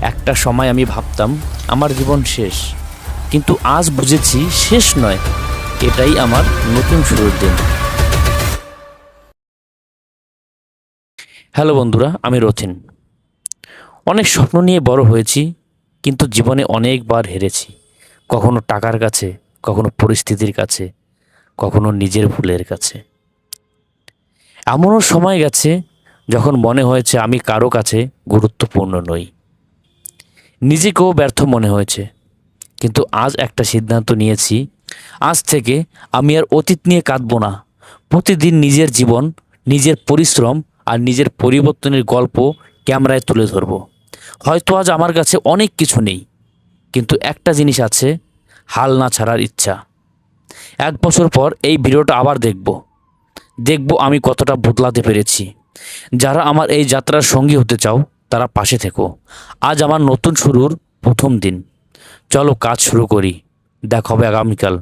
একটা সময় আমি ভাবতাম আমার জীবন শেষ, কিন্তু আজ বুঝেছি শেষ নয়, এটাই আমার নতুন শুরুর দিন। হ্যালো বন্ধুরা, আমি রথিন। অনেক স্বপ্ন নিয়ে বড় হয়েছি, কিন্তু জীবনে অনেকবার হেরেছি। কখনো টাকার কাছে, কখনো পরিস্থিতির কাছে, কখনো নিজের ভুলের কাছে। এমনও সময় গেছে যখন মনে হয়েছে আমি কারো কাছে গুরুত্বপূর্ণ নই, নিজেকেও ব্যর্থ মনে হয়েছে। কিন্তু আজ একটা সিদ্ধান্ত নিয়েছি, আজ থেকে আমি আর অতীত নিয়ে কাঁদব না। প্রতিদিন নিজের জীবন, নিজের পরিশ্রম আর নিজের পরিবর্তনের গল্প ক্যামেরায় তুলে ধরব। হয়তো আজ আমার কাছে অনেক কিছু নেই, কিন্তু একটা জিনিস আছে, হাল না ছাড়ার ইচ্ছা। 1 বছর পর এই ভিডিওটা আবার দেখব আমি কতটা বদলাতে পেরেছি। যারা আমার এই যাত্রার সঙ্গী হতে চাও, তারা পাশে থেকো। আজ আমার নতুন শুরুর প্রথম দিন। চলো কাজ শুরু করি। দেখা হবে আগামীকাল।